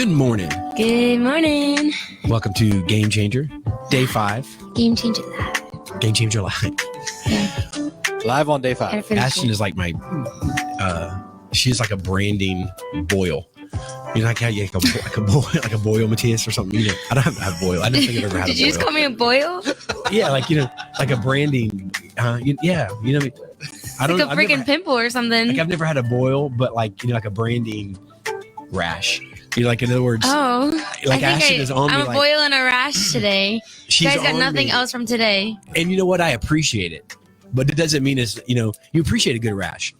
Good morning. Good morning. Welcome to Game Changer, day 5. Game Changer Live. Game Changer Live. Yeah. Live on day 5. Ashton is like my, she's like a branding boil. You know, like how you like a boil, Matthias, or something. You know, I don't have boil. I don't think I've ever had a boil. Did you just call me a boil? Yeah, like, you know, like a branding. Yeah, you know, I don't. Like a freaking pimple or something. Like I've never had a boil, but like, you know, like a branding rash. You know, like in other words. Oh, like Ashton is on me. I'm a boil and a rash today. You guys got nothing else from today. And you know what? I appreciate it, but it doesn't mean it's, you know, you appreciate a good rash,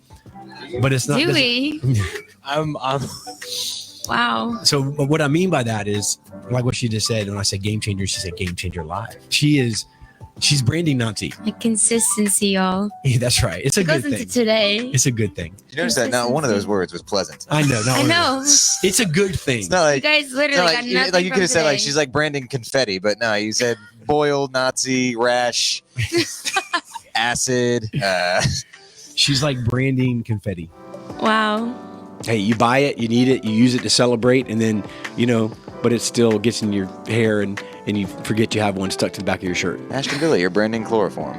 but it's not. Do we? I'm Wow. So what I mean by that is, like what she just said, when I said Game Changer, she said Game Changer Live. She's branding Nazi. Like consistency, y'all. Yeah, that's right. It's a good Goes into thing. today. It's a good thing. You notice that not one of those words was pleasant. I know. I know. It's a good thing. It's not You like, guys literally got nothing like you from could have said like today. she's like branding confetti, but no, you said boiled Nazi rash, acid. She's like branding confetti. Wow. Hey, you buy it, you need it, you use it to celebrate, and then, you know, but it still gets in your hair and you forget you have one stuck to the back of your shirt. Ashton Billy, you're branding chloroform.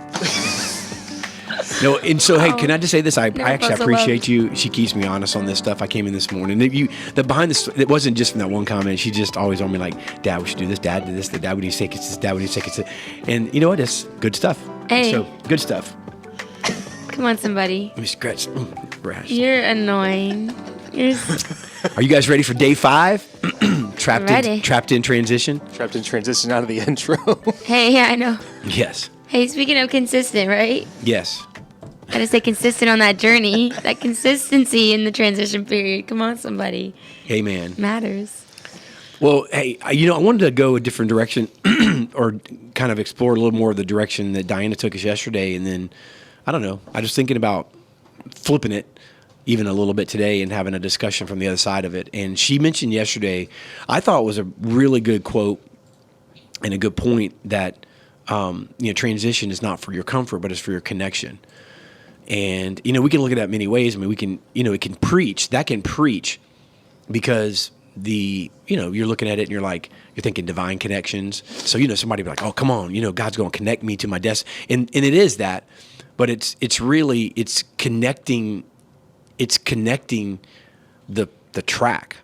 No, and so, hey, can I just say this? I Never actually felt so appreciate you. She keeps me honest on this stuff. I came in this morning. The behind this, it wasn't just from that one comment. She just always on me like, Dad, we should do this. Dad, do this. The Dad, we need to take it. This. Dad, we need to take it. And you know what? It's good stuff. Hey. So, good stuff. Come on, somebody. Let me scratch. Rash. You're annoying. Are you guys ready for day 5? Ready. Trapped in transition? trapped in transition out of the intro. Hey, yeah, I know. Yes. Hey, speaking of consistent, right? Yes. Gotta stay consistent on that journey. That consistency in the transition period. Come on, somebody. Hey, man. Matters. Well, hey, you know, I wanted to go a different direction or kind of explore a little more of the direction that Diana took us yesterday. And then, I don't know, I was thinking about flipping it even a little bit today and having a discussion from the other side of it. And she mentioned yesterday, I thought it was a really good quote and a good point that, you know, transition is not for your comfort, but it's for your connection. And, you know, we can look at that many ways. I mean, we can, you know, it can preach, that can preach because you know, you're looking at it and you're like, you're thinking divine connections. So, you know, somebody be like, oh, come on, you know, God's going to connect me to my destiny. And it is that, but it's really, it's connecting the track.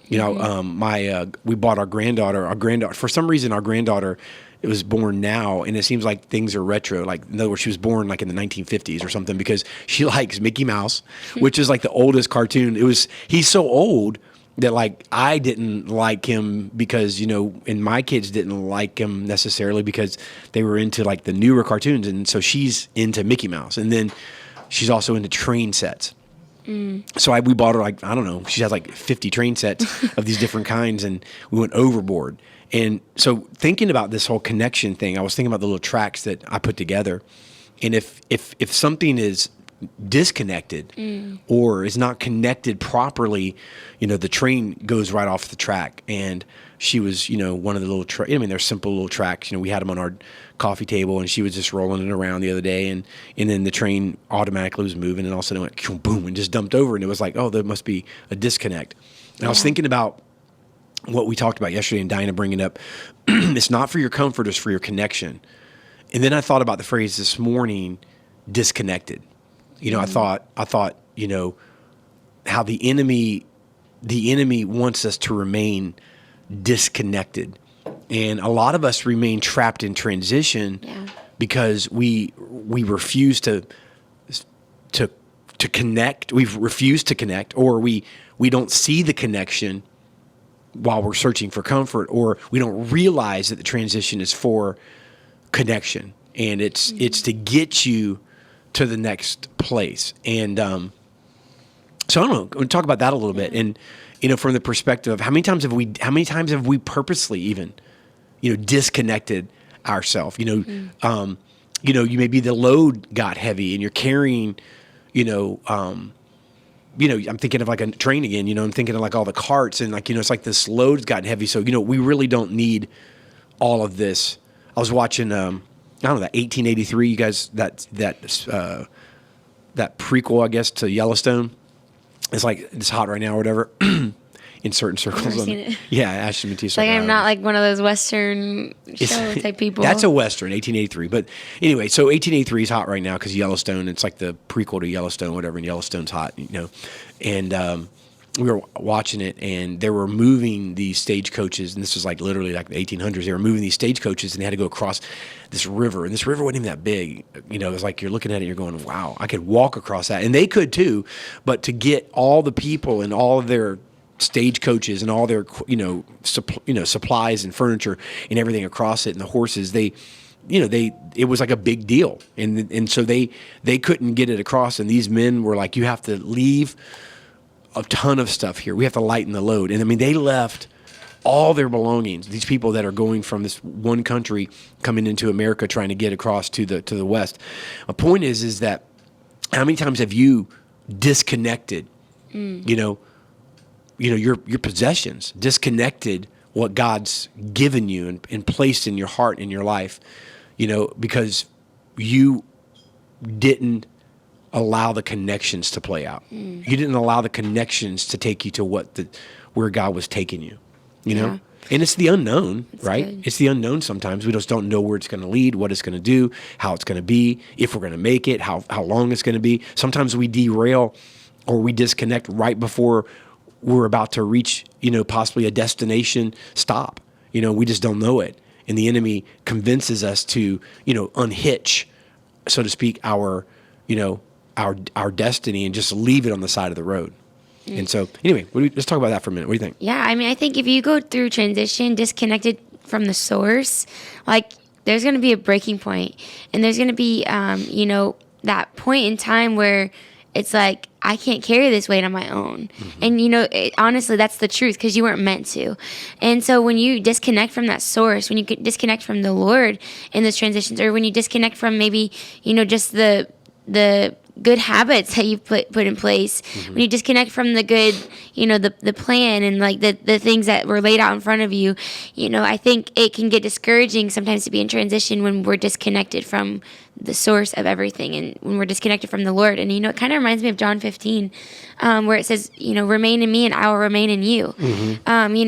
You know, we bought our granddaughter, for some reason, our granddaughter, it was born now, and it seems like things are retro. Like, in other words, she was born like in the 1950s or something because she likes Mickey Mouse, which is like the oldest cartoon. He's so old that like I didn't like him because, you know, and my kids didn't like him necessarily because they were into like the newer cartoons. And so she's into Mickey Mouse. And then she's also into train sets. So we bought her like, I don't know, she has like 50 train sets of these different kinds, and we went overboard. And so thinking about this whole connection thing, I was thinking about the little tracks that I put together. And if something is disconnected or is not connected properly, you know, the train goes right off the track. And she was, you know, one of the little I mean, they're simple little tracks. You know, we had them on our coffee table, and she was just rolling it around the other day, and then the train automatically was moving, and all of a sudden it went boom and just dumped over, and it was like, oh, there must be a disconnect. And I was thinking about what we talked about yesterday, and Diana bringing up, it's not for your comfort, it's for your connection. And then I thought about the phrase this morning, disconnected. You know, I thought, you know, how the enemy wants us to remain disconnected. And a lot of us remain trapped in transition because we refuse to connect. We've refused to connect, or we don't see the connection while we're searching for comfort, or we don't realize that the transition is for connection, and it's to get you to the next place. And so I don't know. I'm going to talk about that a little bit, and you know, from the perspective of how many times have we purposely even, you know, disconnected ourselves. You know, you know, you maybe the load got heavy and you're carrying, you know, I'm thinking of like a train again. You know, I'm thinking of like all the carts, and like, you know, it's like this load's gotten heavy. So, you know, we really don't need all of this. I was watching, I don't know, that 1883. You guys, that prequel, I guess, to Yellowstone. It's like, it's hot right now or whatever. in certain circles. Never seen it. Yeah, Ashton Matisse. Like I'm not like one of those Western show type people. That's a Western, 1883. But anyway, so 1883 is hot right now because Yellowstone. It's like the prequel to Yellowstone, whatever. And Yellowstone's hot, And we were watching it, and they were moving these stagecoaches, and this was like literally like the 1800s. They were moving these stagecoaches, and they had to go across this river, and this river wasn't even that big. It was like you're looking at it, and you're going, "Wow, I could walk across that," and they could too. But to get all the people and all of their stagecoaches and all their supplies and furniture and everything across it, and the horses, it was like a big deal, and so they couldn't get it across, and these men were like, "You have to leave a ton of stuff here. We have to lighten the load." And I mean, they left all their belongings. These people that are going from this one country coming into America, trying to get across to the West. My point is that how many times have you disconnected, your possessions, disconnected what God's given you and placed in your heart, in your life, because you didn't allow the connections to play out. You didn't allow the connections to take you to where God was taking you, Yeah. And it's the unknown, right? good. It's the unknown sometimes. We just don't know where it's going to lead, what it's going to do, how it's going to be, if we're going to make it, how long it's going to be. Sometimes we derail or we disconnect right before we're about to reach, possibly a destination stop. We just don't know it. And the enemy convinces us to, unhitch, so to speak, our destiny and just leave it on the side of the road. And so, anyway, let's talk about that for a minute. What do you think? Yeah, I mean, I think if you go through transition disconnected from the source, like there's going to be a breaking point, and there's going to be, that point in time where it's like, I can't carry this weight on my own. And, honestly, that's the truth because you weren't meant to. And so when you disconnect from that source, when you disconnect from the Lord in those transitions, or when you disconnect from maybe, just the good habits that you've put in place, when you disconnect from the good, the plan and like the things that were laid out in front of you, I think it can get discouraging sometimes to be in transition when we're disconnected from the source of everything and when we're disconnected from the Lord. And, it kind of reminds me of John 15, where it says, remain in me and I will remain in you. And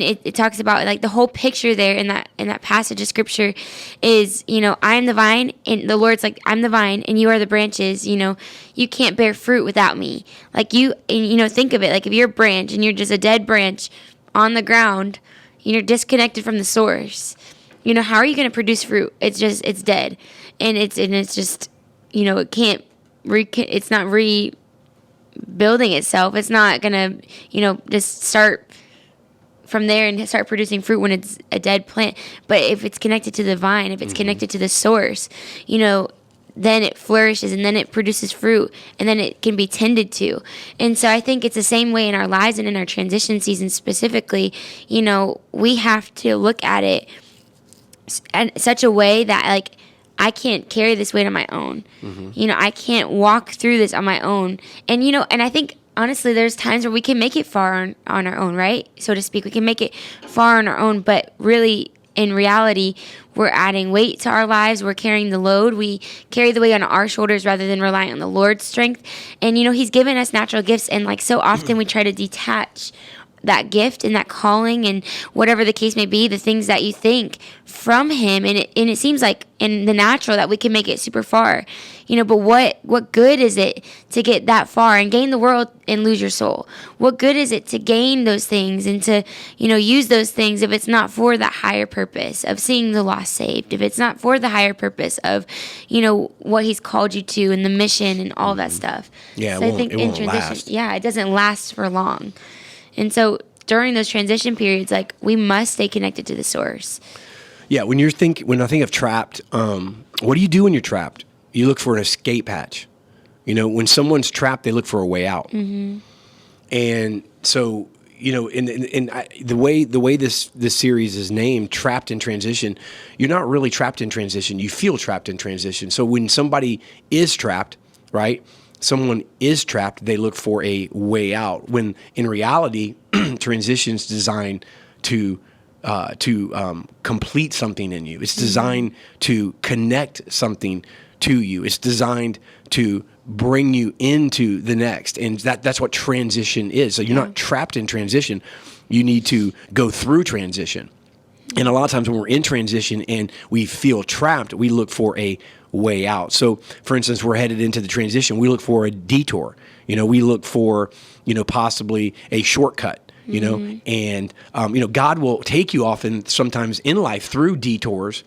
it talks about like the whole picture there in that passage of scripture is, I am the vine, and the Lord's like, I'm the vine and you are the branches. You can't bear fruit without me. Like think of it, like if you're a branch and you're just a dead branch on the ground, you're disconnected from the source. How are you going to produce fruit? It's dead. And it's just, it can't, it's not rebuilding itself. It's not going to, just start from there and start producing fruit when it's a dead plant. But if it's connected to the vine, if it's connected to the source, then it flourishes and then it produces fruit and then it can be tended to. And so I think it's the same way in our lives and in our transition season specifically. We have to look at it in such a way that like, I can't carry this weight on my own. I can't walk through this on my own. And, and I think, honestly, there's times where we can make it far on our own, right? So to speak, we can make it far on our own, but really, in reality, we're adding weight to our lives. We're carrying the load. We carry the weight on our shoulders rather than relying on the Lord's strength. And, He's given us natural gifts, and like so often we try to detach that gift and that calling and whatever the case may be, the things that you think from Him, and it seems like in the natural that we can make it super far, but what good is it to get that far and gain the world and lose your soul? What good is it to gain those things and to use those things if it's not for that higher purpose of seeing the lost saved, if it's not for the higher purpose of what He's called you to and the mission and all that stuff? Yeah, so I think it won't last. yeah, it doesn't last for long. And so during those transition periods, like we must stay connected to the source. Yeah, when I think of trapped, what do you do when you're trapped? You look for an escape hatch. When someone's trapped, they look for a way out. And so, the way this series is named, Trapped in Transition, you're not really trapped in transition. You feel trapped in transition. So when somebody is trapped, right? Someone is trapped, they look for a way out. When in reality, transition's designed to complete something in you. It's designed to connect something to you. It's designed to bring you into the next. And that's what transition is. So you're not trapped in transition. You need to go through transition. And a lot of times when we're in transition and we feel trapped, we look for a way out. So, for instance, we're headed into the transition. We look for a detour. We look for, possibly a shortcut. And God will take you often, sometimes in life, through detours,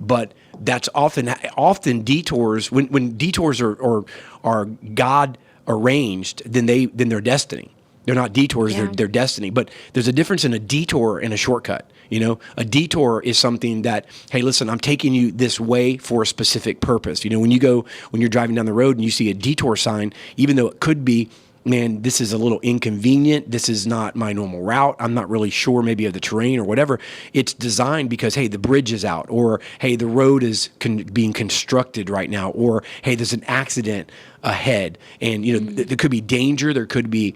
but that's often detours. When detours are God arranged, then they're destiny. They're not detours, they're destiny. But there's a difference in a detour and a shortcut. A detour is something that, hey, listen, I'm taking you this way for a specific purpose. When you're driving down the road and you see a detour sign, even though it could be, man, this is a little inconvenient. This is not my normal route. I'm not really sure maybe of the terrain or whatever. It's designed because, hey, the bridge is out, or, hey, the road is being constructed right now, or, hey, there's an accident ahead. And, there could be danger. There could be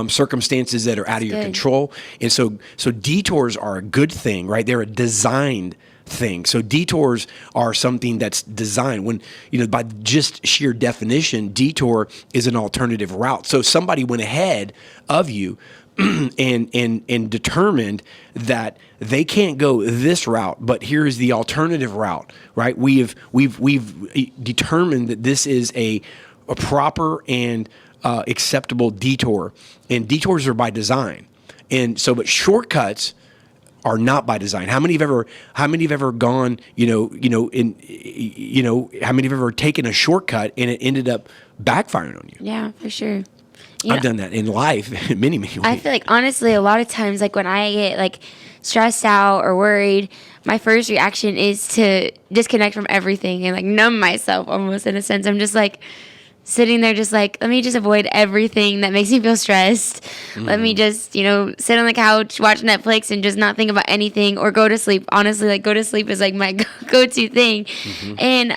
circumstances that are out of your control. And so detours are a good thing, right? They're a designed thing. So detours are something that's designed. When, by just sheer definition, detour is an alternative route. So somebody went ahead of you and determined that they can't go this route, but here is the alternative route, right? We've determined that this is a proper and acceptable detour, and detours are by design. And so, but shortcuts are not by design. How many have ever gone, how many have ever taken a shortcut and it ended up backfiring on you? Yeah, for sure. I've done that in life in many ways. I feel like, honestly, a lot of times, like when I get like stressed out or worried, my first reaction is to disconnect from everything and like numb myself almost, in a sense. I'm just like sitting there just like, let me just avoid everything that makes me feel stressed. Let me just, sit on the couch, watch Netflix, and just not think about anything, or go to sleep. Honestly, like go to sleep is like my go-to thing. And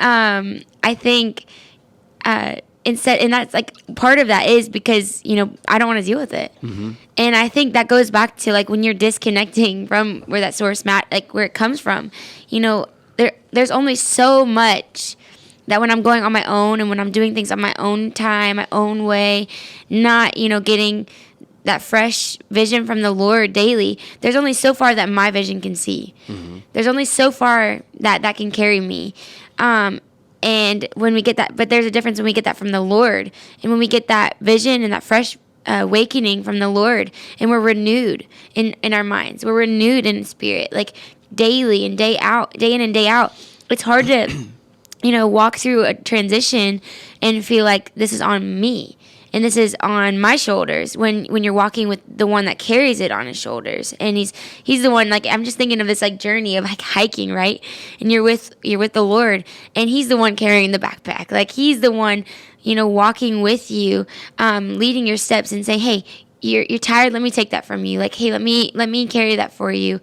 I think instead, and that's like part of that is because, I don't want to deal with it. And I think that goes back to like when you're disconnecting from where that source where it comes from, there's only so much that when I'm going on my own and when I'm doing things on my own time, my own way, not, getting that fresh vision from the Lord daily, there's only so far that my vision can see. There's only so far that can carry me. And when we get that, but there's a difference when we get that from the Lord, and when we get that vision and that fresh awakening from the Lord, and we're renewed in our minds, we're renewed in spirit, like daily and day in and day out. It's hard to walk through a transition and feel like this is on me and this is on my shoulders when you're walking with the one that carries it on his shoulders. And he's the one, like, I'm just thinking of this like journey of like hiking, right? And you're with the Lord, and he's the one carrying the backpack. Like he's the one, walking with you, leading your steps and saying, hey, you're tired. Let me take that from you. Like, hey, let me carry that for you.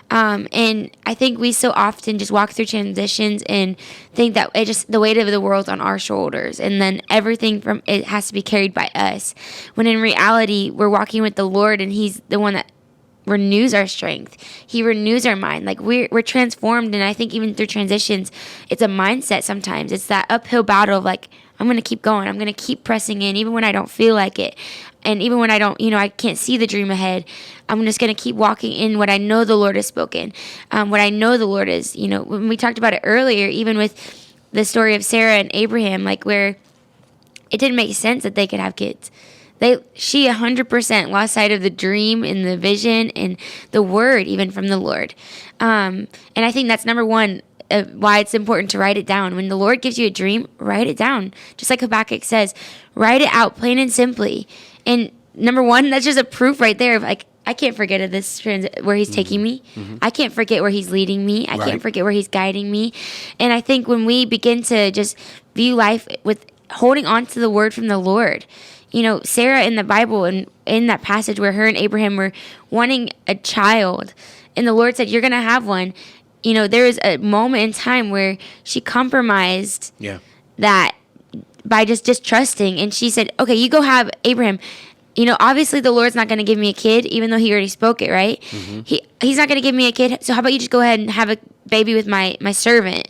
And I think we so often just walk through transitions and think that the weight of the world's on our shoulders, and then everything from it has to be carried by us. When in reality, we're walking with the Lord, and he's the one that renews our strength. He renews our mind. Like we're transformed. And I think even through transitions, it's a mindset sometimes. It's that uphill battle of like, I'm going to keep going. I'm going to keep pressing in even when I don't feel like it. And even when I don't, I can't see the dream ahead, I'm just going to keep walking in what I know the Lord has spoken, what I know the Lord is, when we talked about it earlier, even with the story of Sarah and Abraham, like where it didn't make sense that they could have kids. She 100% lost sight of the dream and the vision and the word, even from the Lord. And I think that's number one, why it's important to write it down. When the Lord gives you a dream, write it down. Just like Habakkuk says, write it out plain and simply. And number one, that's just a proof right there of like, I can't forget of this where he's taking me. I can't forget where he's leading me. I can't forget where he's guiding me. And I think when we begin to just view life with holding on to the word from the Lord, Sarah in the Bible and in that passage where her and Abraham were wanting a child, and the Lord said, you're going to have one. There was a moment in time where she compromised that by just trusting. And she said, okay, you go have Abraham. obviously the Lord's not going to give me a kid, even though he already spoke it, right? He's not going to give me a kid. So how about you just go ahead and have a baby with my servant?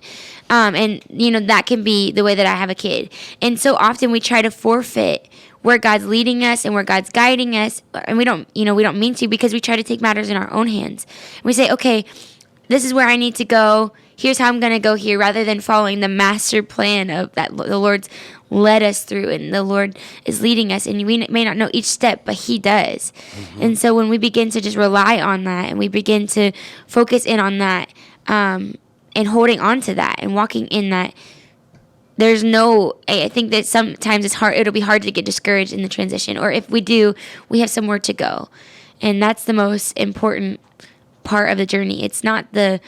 And that can be the way that I have a kid. And so often we try to forfeit where God's leading us and where God's guiding us. And we don't mean to, because we try to take matters in our own hands. We say, okay, this is where I need to go. Here's how I'm going to go here, rather than following the master plan of that the Lord's led us through, and the Lord is leading us. And we may not know each step, but he does. And so when we begin to just rely on that, and we begin to focus in on that, and holding on to that and walking in that, I think that sometimes it'll be hard to get discouraged in the transition. Or if we do, we have somewhere to go. And that's the most important part of the journey. It's not the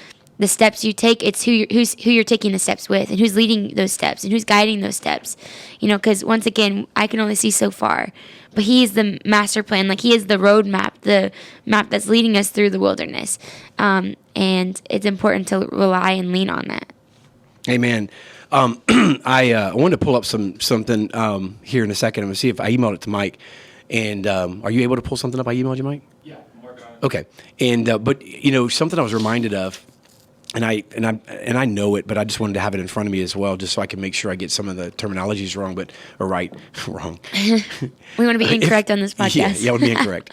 steps you take, it's who you're taking the steps with, and who's leading those steps, and who's guiding those steps. Because once again, I can only see so far, but he is the master plan. Like, he is the road map, the map that's leading us through the wilderness. And it's important to rely and lean on that. Amen. I wanted to pull up something here in a second. I'm going to see if I emailed it to Mike. And are you able to pull something up I emailed you, Mike? Yeah, Mark on it. Okay. And but something I was reminded of, and I know it, but I just wanted to have it in front of me as well, just so I can make sure I get some of the terminologies wrong, wrong. We want to be incorrect on this podcast. Yeah, I want to be incorrect.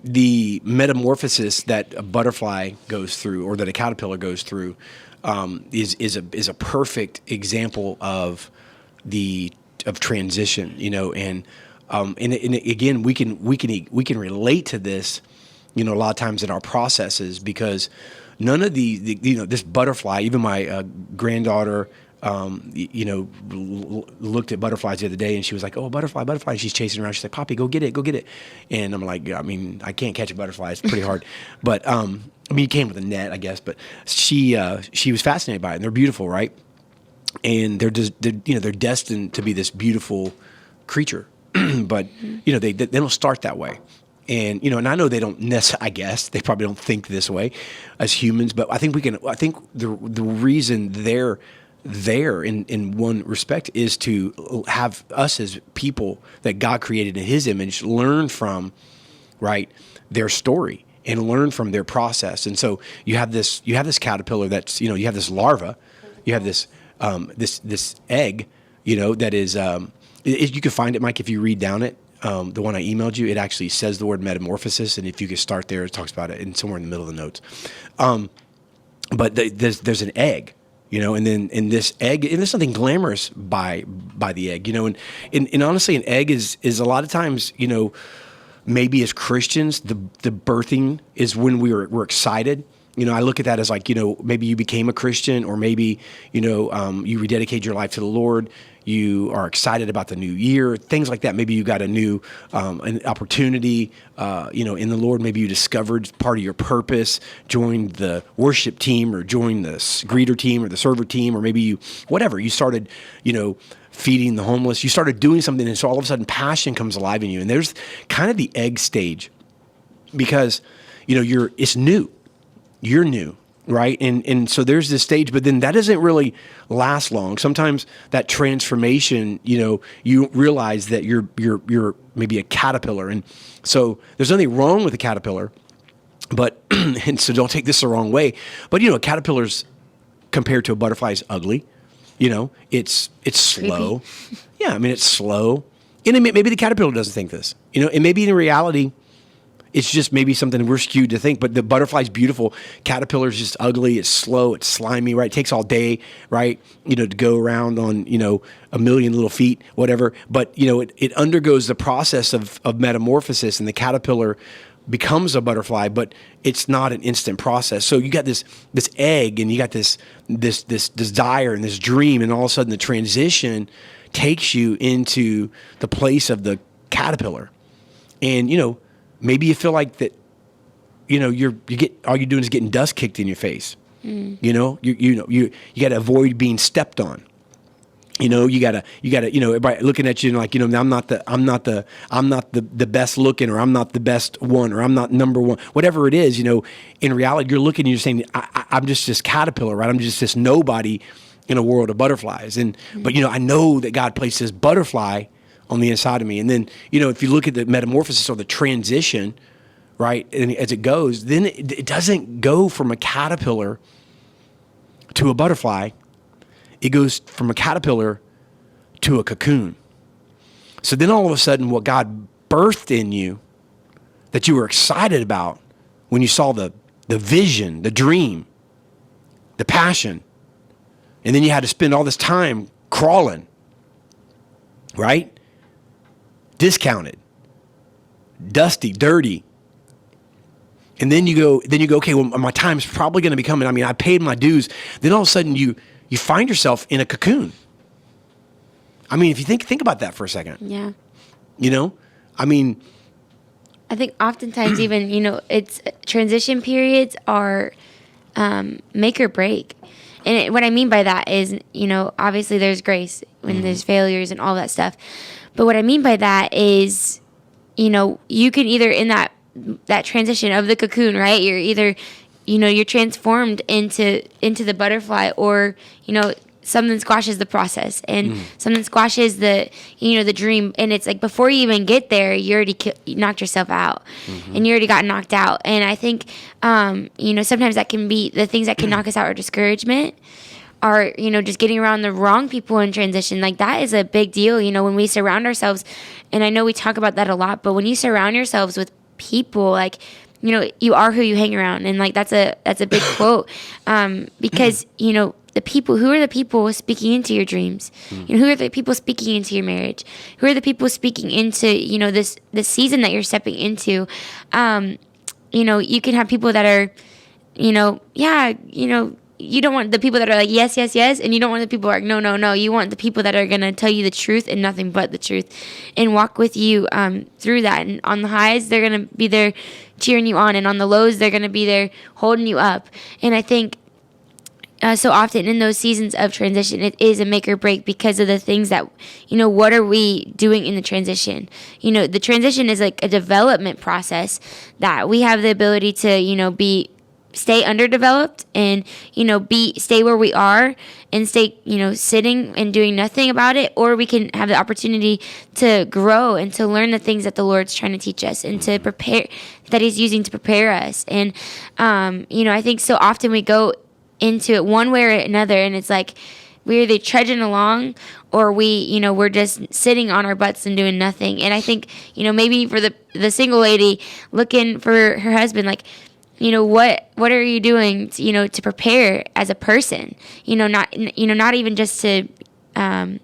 The metamorphosis that a butterfly goes through, or that a caterpillar goes through, is a perfect example of transition. And again, we can relate to this, a lot of times in our processes, because none of this butterfly, even my granddaughter, looked at butterflies the other day, and she was like, "Oh, butterfly!" And she's chasing around. She's like, "Poppy, go get it!" And I'm like, I can't catch a butterfly. It's pretty hard. But it came with a net, I guess. But she was fascinated by it, and they're beautiful, right? And they're destined to be this beautiful creature. But they don't start that way. And and I know they don't necessarily. I guess they probably don't think this way as humans. But I think the reason they're there in one respect is to have us as people that God created in His image learn from, right, their story and learn from their process. And so you have this caterpillar that's you have this larva, you have this this egg, that is. You can find it, Mike, if you read down it. The one I emailed you, it actually says the word metamorphosis, and if you could start there, it talks about it, and somewhere in the middle of the notes. But there's an egg, and then in this egg, and there's something glamorous by the egg, and honestly, an egg is a lot of times, maybe as Christians, the birthing is when we're excited. I look at that as like, maybe you became a Christian, or maybe, you rededicate your life to the Lord. You are excited about the new year, things like that. Maybe you got a new an opportunity, in the Lord. Maybe you discovered part of your purpose, joined the worship team, or joined the greeter team, or the server team, or maybe you started, feeding the homeless. You started doing something, and so all of a sudden passion comes alive in you. And there's kind of the egg stage, because, it's new. You're new, right? And so there's this stage, but then that doesn't really last long. Sometimes that transformation, you realize that you're maybe a caterpillar. And so there's nothing wrong with a caterpillar, but, and so don't take this the wrong way, but, a caterpillar's compared to a butterfly is ugly. It's slow. Yeah, it's slow. And maybe the caterpillar doesn't think this, and maybe in reality, it's just maybe something we're skewed to think, but the butterfly's beautiful. Caterpillar's just ugly. It's slow. It's slimy, right? It takes all day, right? To go around on, a million little feet, whatever. But, it undergoes the process of metamorphosis, and the caterpillar becomes a butterfly, but it's not an instant process. So you got this egg, and you got this desire and this dream, and all of a sudden the transition takes you into the place of the caterpillar. And, maybe you feel like that, all you're doing is getting dust kicked in your face. You got to avoid being stepped on. You gotta, everybody looking at you and like, I'm not the best looking, or I'm not the best one, or I'm not number one, whatever it is, in reality, you're looking and you're saying, I'm just this caterpillar, right? I'm just this nobody in a world of butterflies. But I know that God placed this butterfly on the inside of me. And then, if you look at the metamorphosis or the transition, right, and as it goes, then it doesn't go from a caterpillar to a butterfly. It goes from a caterpillar to a cocoon. So then all of a sudden, what God birthed in you that you were excited about when you saw the vision, the dream, the passion, and then you had to spend all this time crawling, right? Discounted, dusty, dirty. And then you go, okay, well, my time's probably going to be coming. I mean, I paid my dues. Then all of a sudden you find yourself in a cocoon. I mean, if you think about that for a second. Yeah. I mean, I think oftentimes even, it's transition periods are make or break. And what I mean by that is, obviously there's grace when there's failures and all that stuff. But what I mean by that is, you can either in that transition of the cocoon, right? You're either, you're transformed into the butterfly, or, something squashes the process and something squashes the dream. And it's like before you even get there, you already knocked yourself out and you already got knocked out. And I think, sometimes that can be the things that can knock us out, or discouragement, or, just getting around the wrong people in transition. Like that is a big deal, when we surround ourselves. And I know we talk about that a lot, but when you surround yourselves with people, like, you are who you hang around. And like, that's a big quote. Because, who are the people speaking into your dreams? Who are the people speaking into your marriage? Who are the people speaking into, this season that you're stepping into? You can have people that are, you don't want the people that are like, yes, yes, yes. And you don't want the people who are like, no, no, no. You want the people that are going to tell you the truth and nothing but the truth, and walk with you through that. And on the highs, they're going to be there cheering you on. And on the lows, they're going to be there holding you up. And I think so often in those seasons of transition, it is a make or break because of the things that, what are we doing in the transition? The transition is like a development process that we have the ability to, stay underdeveloped and, stay where we are and stay, sitting and doing nothing about it. Or we can have the opportunity to grow and to learn the things that the Lord's trying to teach us and to prepare, that He's using to prepare us. And, I think so often we go into it one way or another, and it's like we're either trudging along or we're just sitting on our butts and doing nothing. And I think, maybe for the single lady looking for her husband, like, what are you doing to prepare as a person, not even just to, I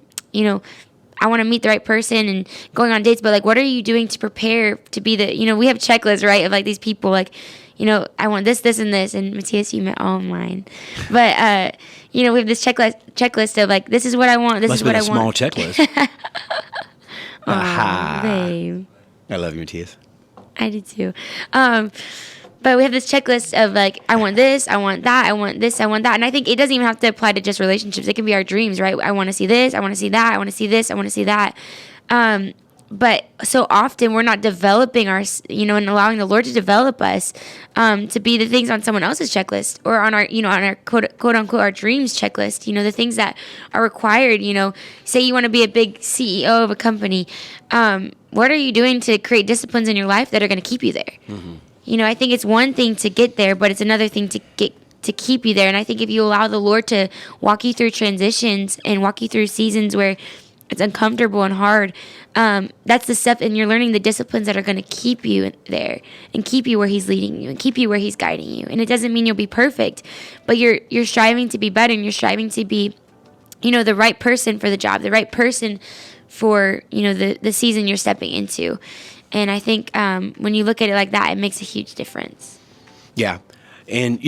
want to meet the right person and going on dates, but like, what are you doing to prepare to be we have checklists, right? Of like these people, like, I want this, this, and this. And Matthias, you met all of mine. But, we have this checklist of like, this is what I want. This is what I want. Small checklist. Aw, babe. I love you, Matthias. I do too. But we have this checklist of like, I want this, I want that, I want this, I want that. And I think it doesn't even have to apply to just relationships. It can be our dreams, right? I want to see this, I want to see that, I want to see this, I want to see that. But so often we're not developing our, and allowing the Lord to develop us to be the things on someone else's checklist, or on our, on our quote unquote, our dreams checklist, the things that are required, say you want to be a big CEO of a company. What are you doing to create disciplines in your life that are going to keep you there? I think it's one thing to get there, but it's another thing to keep you there. And I think if you allow the Lord to walk you through transitions and walk you through seasons where it's uncomfortable and hard, that's the stuff, and you're learning the disciplines that are going to keep you there and keep you where He's leading you and keep you where He's guiding you. And it doesn't mean you'll be perfect, but you're striving to be better, and you're striving to be, the right person for the job, the right person for, the season you're stepping into. And I think when you look at it like that, it makes a huge difference. Yeah. And,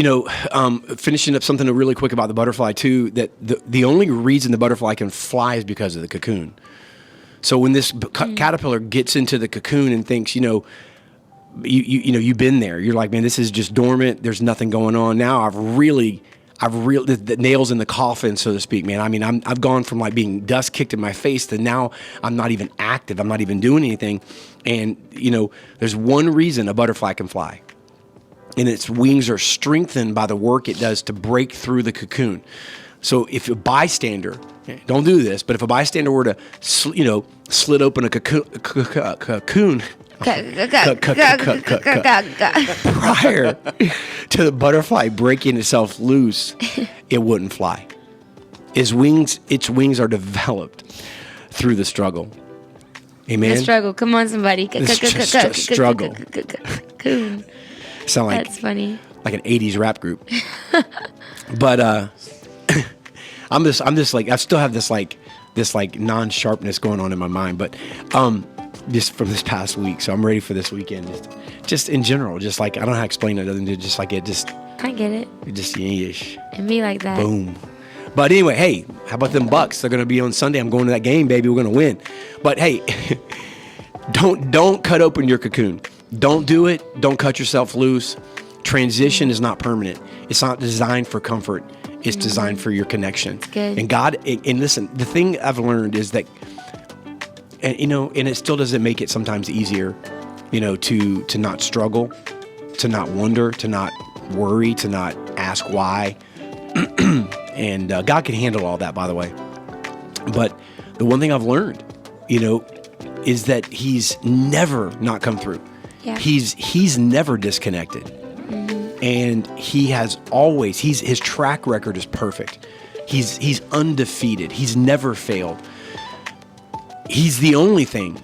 finishing up something really quick about the butterfly too, that the only reason the butterfly can fly is because of the cocoon. So when this caterpillar gets into the cocoon and thinks, you've been there, you're like, man, this is just dormant. There's nothing going on. Now I've really the nails in the coffin, so to speak, man. I mean, I've gone from like being dust kicked in my face to now I'm not even active. I'm not even doing anything. And, there's one reason a butterfly can fly, and its wings are strengthened by the work it does to break through the cocoon. So if a bystander don't do this, but if a bystander were to, slit open a cocoon prior to the butterfly breaking itself loose, it wouldn't fly. Its wings are developed through the struggle. Amen. The struggle. Come on, somebody. Struggle. Coon. Sound like That's funny. like an 80s rap group. But I'm just like, I still have this non-sharpness going on in my mind, but just from this past week, so I'm ready for this weekend. Just in general, just like, I don't know how to explain it other than just like it just I get it. Yeesh. And be like that. Boom. But anyway, hey, how about them Bucks? They're going to be on Sunday. I'm going to that game, baby. We're going to win. But hey, don't cut open your cocoon. Don't do it. Don't cut yourself loose. Transition is not permanent. It's not designed for comfort. It's designed for your connection. Good. And God, and listen, the thing I've learned is that, and it still doesn't make it sometimes easier, to not struggle, to not wonder, to not worry, to not ask why. And God can handle all that, by the way. But the one thing I've learned, is that He's never not come through. Yeah. He's never disconnected. Mm-hmm. And He has always, His track record is perfect. He's undefeated. He's never failed. He's the only thing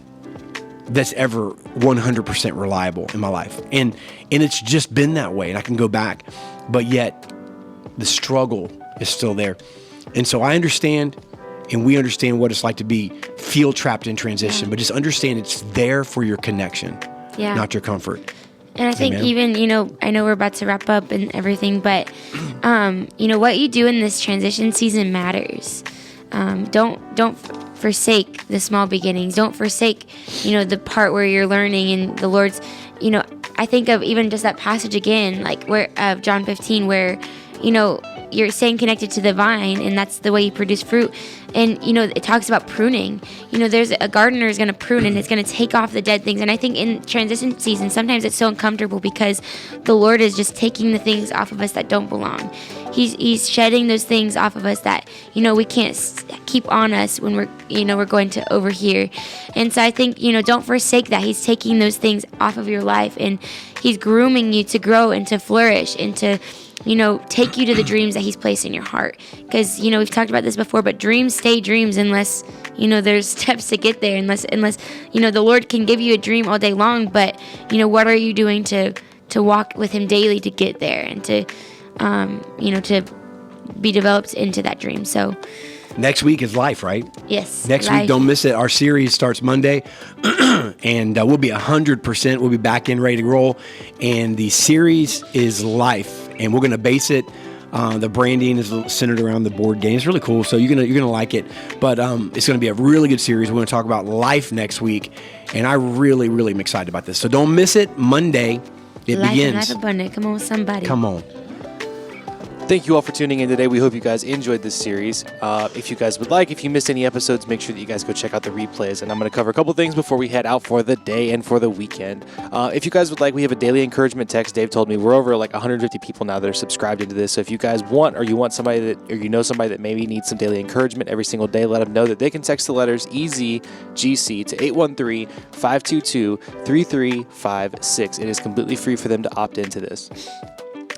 that's ever 100% reliable in my life. And it's just been that way. And I can go back, but yet the struggle is still there. And so I understand, and we understand what it's like to feel trapped in transition, but just understand it's there for your connection, not your comfort. And I think even, I know we're about to wrap up and everything, but, what you do in this transition season matters. Don't forsake the small beginnings. Don't forsake, the part where you're learning and the Lord's, I think of even just that passage again, like of John 15, where, you're staying connected to the vine, and that's the way you produce fruit. And, it talks about pruning. There's a gardener is going to prune, and it's going to take off the dead things. And I think in transition season, sometimes it's so uncomfortable because the Lord is just taking the things off of us that don't belong. He's shedding those things off of us that, we can't keep on us when we're going to over here. And so I think, don't forsake that. He's taking those things off of your life, and He's grooming you to grow and to flourish and to, take you to the dreams that He's placed in your heart. Because, we've talked about this before, but dreams stay dreams unless, there's steps to get there. Unless, the Lord can give you a dream all day long, but, what are you doing to walk with Him daily to get there and to, to be developed into that dream. So next week is Life, right? Yes. Next Life. week, don't miss it. Our series starts Monday, and we'll be 100%. We'll be back in, ready to roll. And the series is Life, and we're going to base it. The branding is centered around the board game. It's really cool, so you're gonna like it. But it's going to be a really good series. We're going to talk about life next week, and I really, really am excited about this. So don't miss it. Monday, it Life begins. And life abundant. Come on, somebody. Come on. Thank you all for tuning in today. We hope you guys enjoyed this series. If you guys would like, if you missed any episodes, make sure that you guys go check out the replays. And I'm going to cover a couple things before we head out for the day and for the weekend. If you guys would like, we have a daily encouragement text. Dave told me we're over like 150 people now that are subscribed into this. So if you guys want, or you want somebody that, or you know somebody that maybe needs some daily encouragement every single day, let them know that they can text the letters EZGC to 813-522-3356. It is completely free for them to opt into this.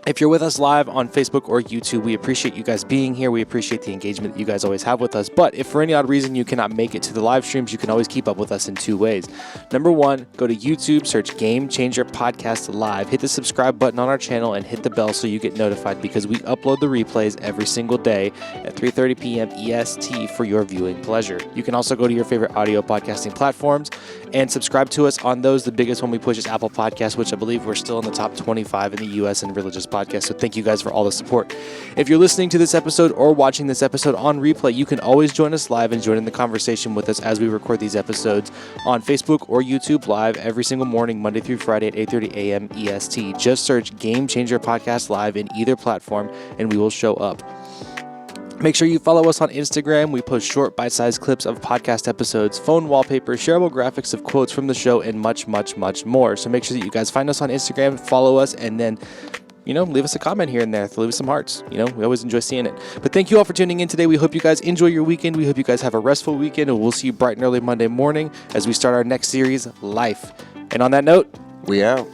If you're with us live on Facebook or YouTube, we appreciate you guys being here. We appreciate the engagement that you guys always have with us. But if for any odd reason you cannot make it to the live streams, you can always keep up with us in two ways. Number one, go to YouTube, search Game Changer Podcast Live, hit the subscribe button on our channel, and hit the bell so you get notified because we upload the replays every single day at 3:30 p.m. EST for your viewing pleasure. You can also go to your favorite audio podcasting platforms and subscribe to us on those. The biggest one we push is Apple Podcasts, which I believe we're still in the top 25 in the U.S. in religious podcast. So thank you guys for all the support. If you're listening to this episode or watching this episode on replay, you can always join us live and join in the conversation with us as we record these episodes on Facebook or YouTube live every single morning, Monday through Friday at 8:30 a.m. EST. Just search Game Changer Podcast Live in either platform and we will show up. Make sure you follow us on Instagram. We post short, bite-sized clips of podcast episodes, phone wallpaper, shareable graphics of quotes from the show, and much, much, much more. So make sure that you guys find us on Instagram, follow us, and then leave us a comment here and there. Leave us some hearts. We always enjoy seeing it. But thank you all for tuning in today. We hope you guys enjoy your weekend. We hope you guys have a restful weekend, and we'll see you bright and early Monday morning as we start our next series, Life. And on that note, We out.